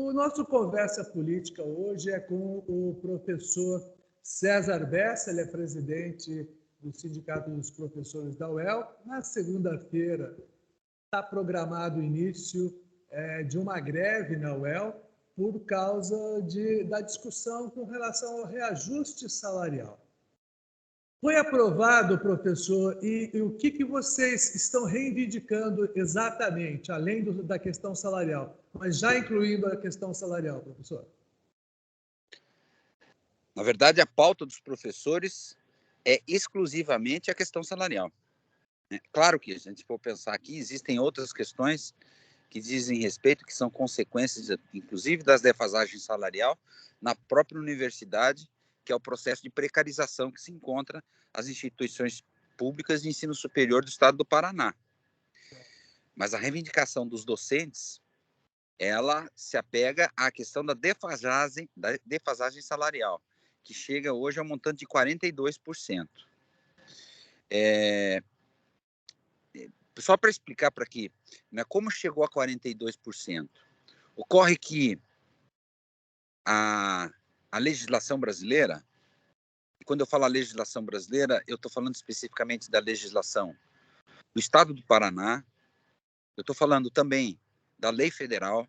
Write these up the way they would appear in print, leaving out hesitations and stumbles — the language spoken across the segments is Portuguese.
O nosso Conversa Política hoje é com o professor César Bessa, ele é presidente do Sindicato dos Professores da UEL. Na segunda-feira está programado o início de uma greve na UEL por causa da discussão com relação ao reajuste salarial. Foi aprovado, professor, e o que vocês estão reivindicando exatamente, além da questão salarial, mas já incluindo a questão salarial, professor? Na verdade, a pauta dos professores é exclusivamente a questão salarial. Claro que, se a gente for pensar aqui, existem outras questões que dizem respeito, que são consequências, inclusive, das defasagens salarial na própria universidade, que é o processo de precarização que se encontra as instituições públicas de ensino superior do estado do Paraná. Mas a reivindicação dos docentes, ela se apega à questão da defasagem salarial, que chega hoje ao montante de 42%. Só para explicar para aqui, né, como chegou a 42%. Ocorre que a legislação brasileira, e quando eu falo a legislação brasileira, eu estou falando especificamente da legislação do Estado do Paraná, eu estou falando também da lei federal,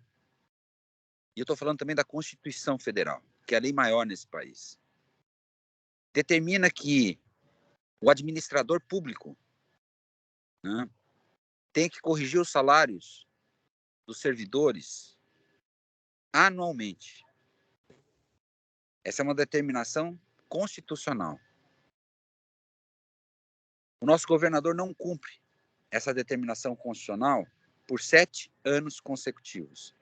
e eu estou falando também da Constituição Federal, que é a lei maior nesse país. Determina que o administrador público, né, tem que corrigir os salários dos servidores anualmente. Essa é uma determinação constitucional. O nosso governador não cumpre essa determinação constitucional por 7 anos consecutivos.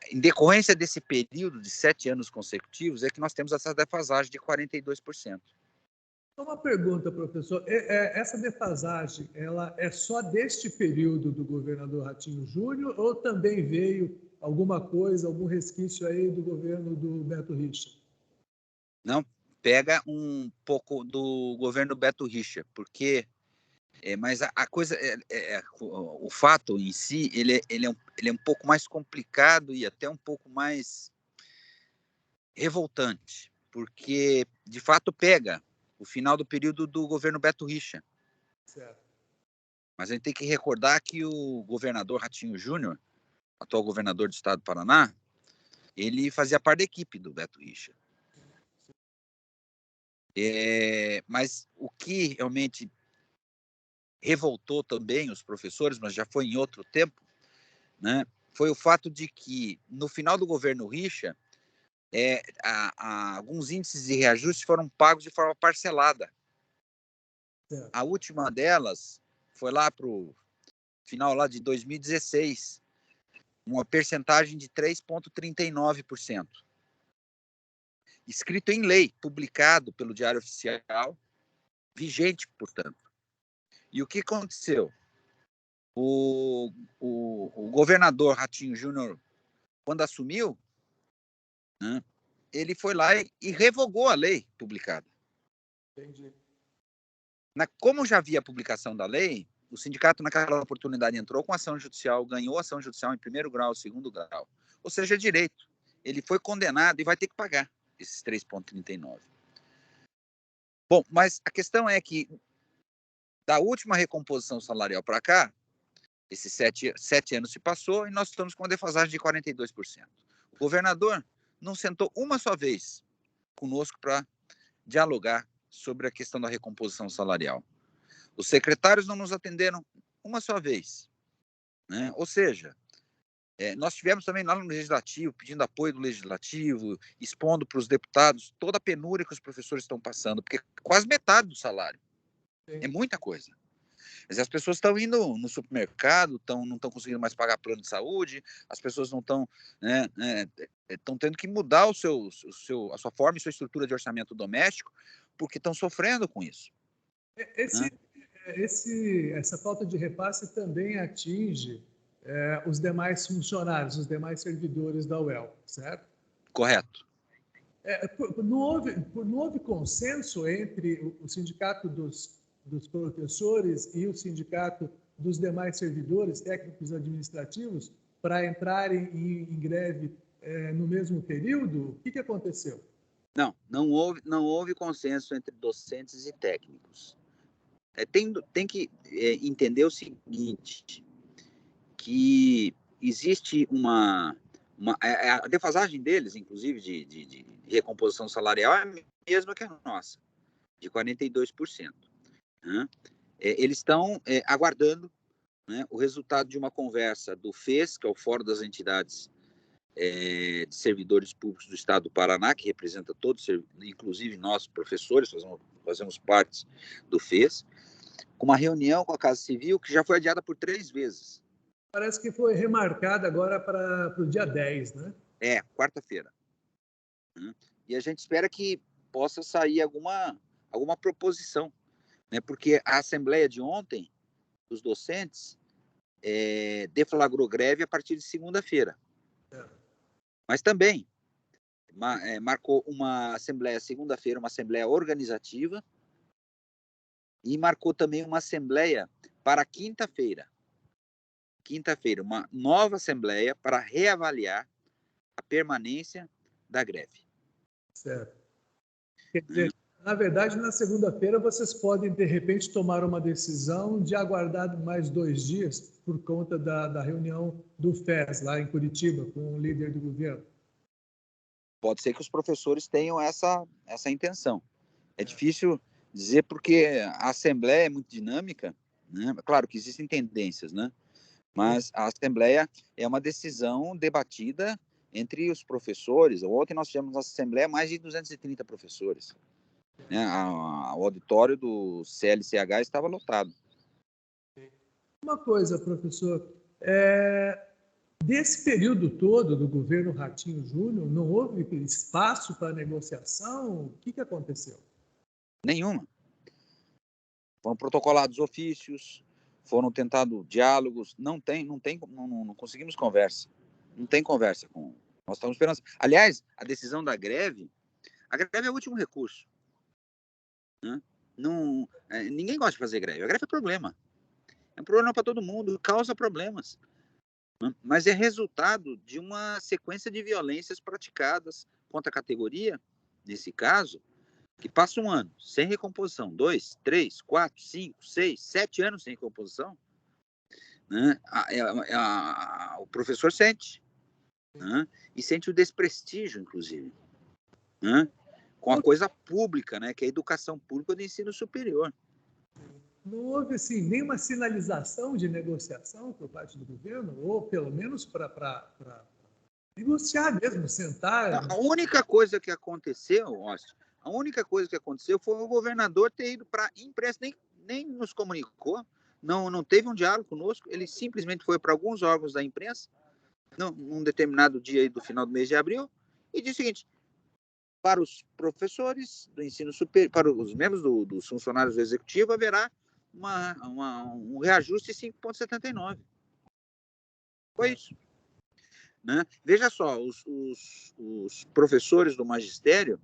Em decorrência desse período de 7 anos consecutivos, é que nós temos essa defasagem de 42%. Uma pergunta, professor. Essa defasagem, ela é só deste período do governador Ratinho Júnior ou também veio alguma coisa, algum resquício aí do governo do Beto Richa? Não, pega um pouco do governo Beto Richa, porque mas a coisa, o fato em si, ele é um pouco mais complicado e até um pouco mais revoltante, porque de fato pega o final do período do governo Beto Richa. Certo. Mas a gente tem que recordar que o governador Ratinho Júnior, atual governador do estado do Paraná, ele fazia parte da equipe do Beto Richa. Mas o que realmente revoltou também os professores, mas já foi em outro tempo, né, foi o fato de que, no final do governo Richa, alguns índices de reajuste foram pagos de forma parcelada. Certo. A última delas foi lá para o final lá de 2016, uma percentagem de 3,39%. Escrito em lei, publicado pelo Diário Oficial, vigente, portanto. E o que aconteceu? O governador Ratinho Júnior, quando assumiu, né, ele foi lá e revogou a lei publicada. Entendi. Como já havia a publicação da lei, o sindicato naquela oportunidade entrou com ação judicial, ganhou ação judicial em primeiro grau, segundo grau, ou seja, direito. Ele foi condenado e vai ter que pagar esses 3,39. Bom, mas a questão é que da última recomposição salarial para cá, esses 7 anos se passou e nós estamos com uma defasagem de 42%. O governador não sentou uma só vez conosco para dialogar sobre a questão da recomposição salarial. Os secretários não nos atenderam uma só vez, né? Ou seja, nós tivemos também lá no Legislativo, pedindo apoio do Legislativo, expondo para os deputados toda a penúria que os professores estão passando, porque quase metade do salário. Sim. É muita coisa. Mas as pessoas estão indo no supermercado, não estão conseguindo mais pagar plano de saúde, as pessoas não estão, estão tendo que mudar a sua forma e sua estrutura de orçamento doméstico, porque estão sofrendo com isso. Essa falta de repasse também atinge os demais funcionários, os demais servidores da UEL, certo? Correto. Não houve consenso entre o sindicato dos professores e o sindicato dos demais servidores técnicos administrativos para entrarem em greve no mesmo período? O que aconteceu? Não houve consenso entre docentes e técnicos. Tem que entender o seguinte, que existe a defasagem deles, inclusive, de recomposição salarial é a mesma que a nossa, de 42%. Né? Eles estão aguardando, né, o resultado de uma conversa do FES, que é o Fórum das Entidades de Servidores Públicos do Estado do Paraná, que representa todos, inclusive nós, professores, fazemos parte do FES, com uma reunião com a Casa Civil que já foi adiada por 3 vezes. Parece que foi remarcada agora para o dia 10, né? Quarta-feira. E a gente espera que possa sair alguma proposição, né? Porque a assembleia de ontem, dos docentes, deflagrou greve a partir de segunda-feira. Mas também marcou uma assembleia segunda-feira, uma assembleia organizativa, e marcou também uma assembleia para quinta-feira. Quinta-feira, uma nova assembleia para reavaliar a permanência da greve. Certo. Quer dizer, na verdade, na segunda-feira vocês podem, de repente, tomar uma decisão de aguardar mais 2 dias por conta da reunião do FES, lá em Curitiba, com o líder do governo. Pode ser que os professores tenham essa intenção. É difícil dizer porque a Assembleia é muito dinâmica, né? Claro que existem tendências, né? Mas a Assembleia é uma decisão debatida entre os professores. Ontem nós tivemos na Assembleia mais de 230 professores. Né? O auditório do CLCH estava lotado. Uma coisa, professor, desse período todo do governo Ratinho Júnior, não houve espaço para negociação? O que aconteceu? Nenhuma. Foram protocolados ofícios, foram tentados diálogos, não conseguimos conversa. Não tem conversa com. Nós estamos esperando. Aliás, a decisão da greve, a greve é o último recurso. Né? Ninguém gosta de fazer greve. A greve é problema. É um problema para todo mundo, causa problemas. Né? Mas é resultado de uma sequência de violências praticadas contra a categoria, nesse caso, que passa 1 ano sem recomposição, 2, 3, 4, 5, 6, 7 anos sem recomposição, né? O professor sente, né? E sente o desprestígio, inclusive, né? Com a coisa pública, né? Que é a educação pública do ensino superior. Não houve, assim, nenhuma sinalização de negociação por parte do governo, ou pelo menos para negociar mesmo, sentar? A única coisa que aconteceu, Ócio, a única coisa que aconteceu foi o governador ter ido para a imprensa, nem nos comunicou, não teve um diálogo conosco, ele simplesmente foi para alguns órgãos da imprensa, num determinado dia aí do final do mês de abril, e disse o seguinte: para os professores do ensino superior, para os membros dos funcionários do executivo, haverá um reajuste de 5,79. Foi isso. Né? Veja só, os professores do magistério,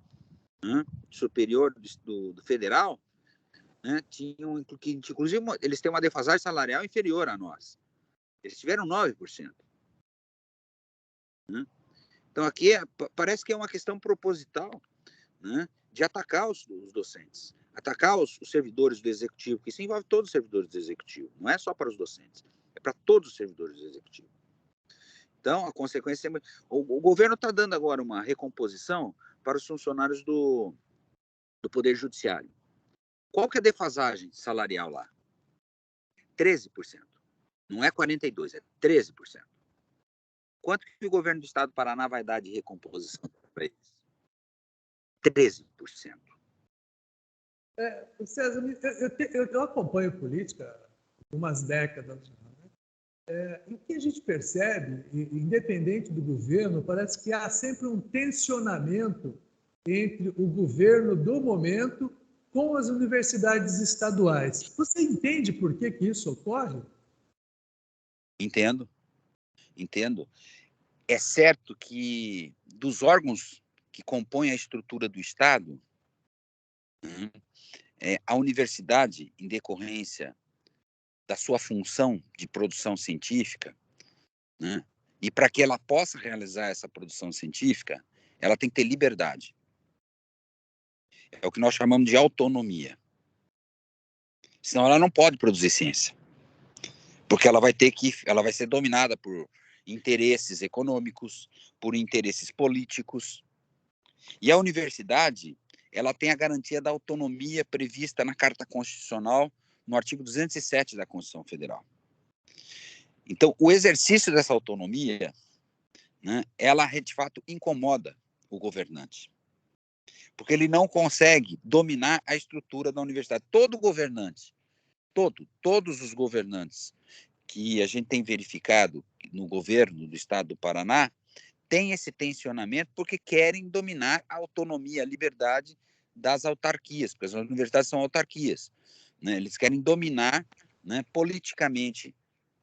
né, superior do federal, né, inclusive, eles têm uma defasagem salarial inferior a nós. Eles tiveram 9%. Né? Então, aqui parece que é uma questão proposital, né, de atacar os docentes, atacar os servidores do executivo, porque isso envolve todos os servidores do executivo, não é só para os docentes, é para todos os servidores do executivo. Então, a consequência é... O governo está dando agora uma recomposição para os funcionários do Poder Judiciário. Qual que é a defasagem salarial lá? 13%. Não é 42%, é 13%. Quanto que o governo do Estado do Paraná vai dar de recomposição para eles? 13%. César, eu acompanho política há umas décadas. O que a gente percebe, independente do governo, parece que há sempre um tensionamento entre o governo do momento com as universidades estaduais. Você entende por que isso ocorre? Entendo. É certo que dos órgãos que compõem a estrutura do Estado, a universidade, em decorrência da sua função de produção científica, né, E para que ela possa realizar essa produção científica, ela tem que ter liberdade. É o que nós chamamos de autonomia. Senão ela não pode produzir ciência. Porque ela vai ser dominada por interesses econômicos, por interesses políticos. E a universidade, ela tem a garantia da autonomia prevista na Carta Constitucional, no artigo 207 da Constituição Federal. Então, o exercício dessa autonomia, né, ela de fato incomoda o governante, porque ele não consegue dominar a estrutura da universidade. Todo governante, todos os governantes que a gente tem verificado no governo do estado do Paraná, tem esse tensionamento porque querem dominar a autonomia, a liberdade das autarquias, porque as universidades são autarquias, né? Eles querem dominar, né, politicamente,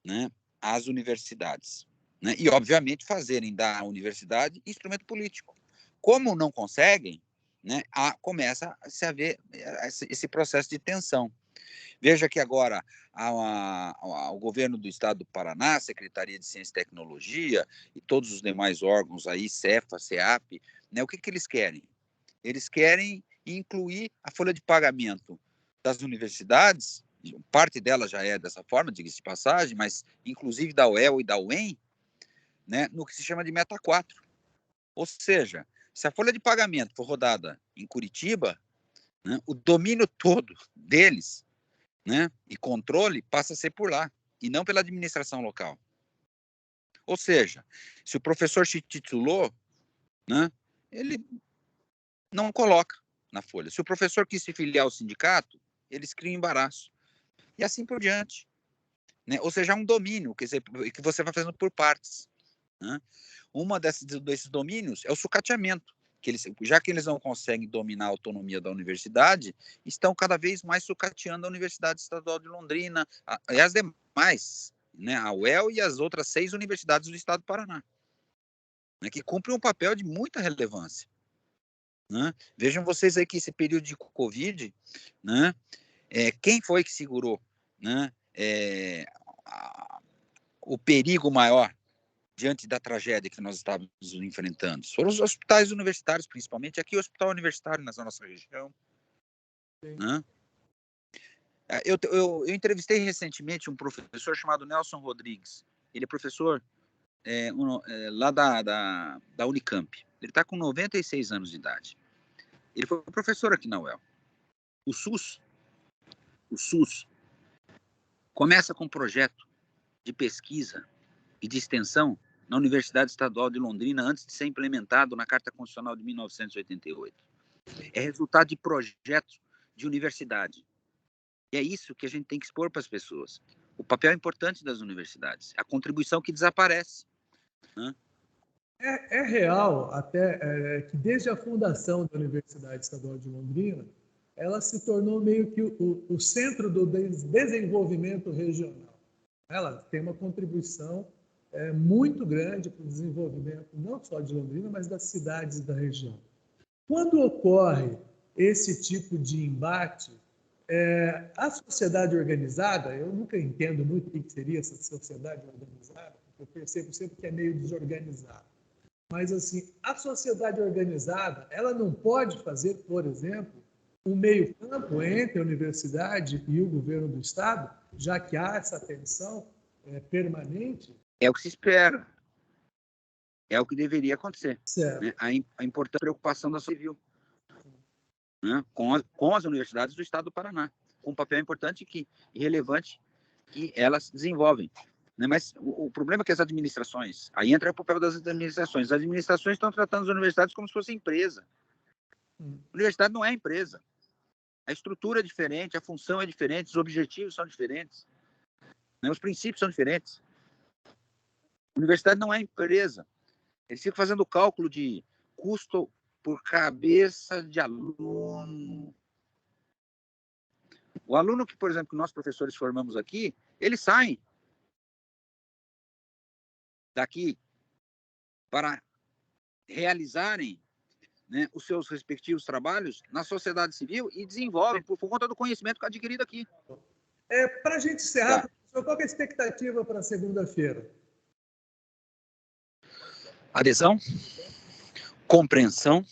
né, as universidades, né? E, obviamente, fazerem da universidade instrumento político. Como não conseguem, né, começa a se haver esse processo de tensão. Veja que agora o governo do estado do Paraná, a Secretaria de Ciência e Tecnologia e todos os demais órgãos aí, Cefa, CEAP, né, o que eles querem? Eles querem incluir a folha de pagamento das universidades, parte dela já é dessa forma, diga-se de passagem, mas inclusive da UEL e da UEM, né, no que se chama de Meta 4. Ou seja, se a folha de pagamento for rodada em Curitiba, né, o domínio todo deles, né, e controle passa a ser por lá, e não pela administração local. Ou seja, se o professor se titulou, né, ele não coloca na folha. Se o professor quis se filiar ao sindicato, eles criam embaraço. E assim por diante. Né? Ou seja, há um domínio que você vai fazendo por partes. Né? Uma desses domínios é o sucateamento. Já que eles não conseguem dominar a autonomia da universidade, estão cada vez mais sucateando a Universidade Estadual de Londrina e as demais, né, a UEL e as outras 6 universidades do estado do Paraná, né, que cumprem um papel de muita relevância. Né? Vejam vocês aí que esse período de Covid, né, quem foi que segurou, né, o perigo maior diante da tragédia que nós estávamos enfrentando? Foram os hospitais universitários, principalmente aqui o hospital universitário na nossa região. Né? Eu entrevistei recentemente um professor chamado Nelson Rodrigues. Ele é professor lá da Unicamp. Ele está com 96 anos de idade. Ele foi professor aqui na UEL. O SUS começa com um projeto de pesquisa e de extensão na Universidade Estadual de Londrina antes de ser implementado na Carta Constitucional de 1988. É resultado de projetos de universidade. E é isso que a gente tem que expor para as pessoas. O papel importante das universidades, a contribuição que desaparece. Né? É real até que desde a fundação da Universidade Estadual de Londrina, ela se tornou meio que o centro do desenvolvimento regional. Ela tem uma contribuição muito grande para o desenvolvimento não só de Londrina, mas das cidades da região. Quando ocorre esse tipo de embate, a sociedade organizada, eu nunca entendo muito o que seria essa sociedade organizada, porque eu percebo sempre que é meio desorganizado. Mas, assim, a sociedade organizada, ela não pode fazer, por exemplo, um meio-campo entre a universidade e o governo do Estado, já que há essa tensão permanente. É o que se espera. É o que deveria acontecer. Né? A importante preocupação da sociedade civil, né? com as universidades do Estado do Paraná, com um papel importante e relevante que elas desenvolvem. Né? Mas o problema é que as administrações, aí entra o papel das administrações. As administrações estão tratando as universidades como se fosse empresa. A universidade não é empresa. A estrutura é diferente, a função é diferente, os objetivos são diferentes, né? Os princípios são diferentes. A universidade não é empresa. Eles ficam fazendo cálculo de custo por cabeça de aluno. O aluno que, por exemplo, que nós professores formamos aqui, eles saem daqui para realizarem, né, os seus respectivos trabalhos na sociedade civil e desenvolvem por conta do conhecimento adquirido aqui. Para a gente encerrar, professor, qual é a expectativa para segunda-feira? adesão, compreensão,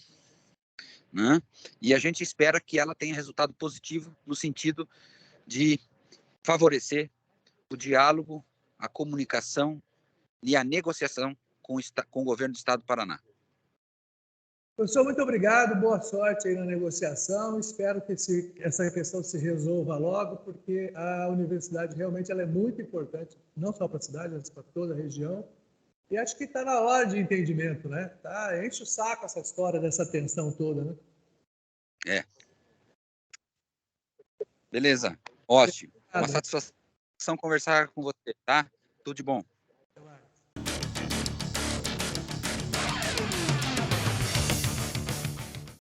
né? E a gente espera que ela tenha resultado positivo no sentido de favorecer o diálogo, a comunicação e a negociação com o governo do Estado do Paraná. Professor, muito obrigado, boa sorte aí na negociação. Espero que essa questão se resolva logo, porque a universidade realmente ela é muito importante, não só para a cidade, mas para toda a região. E acho que está na hora de entendimento, né? Tá, enche o saco essa história dessa tensão toda, né? É. Beleza, ótimo. Uma Obrigado. satisfação conversar com você, tá? Tudo de bom.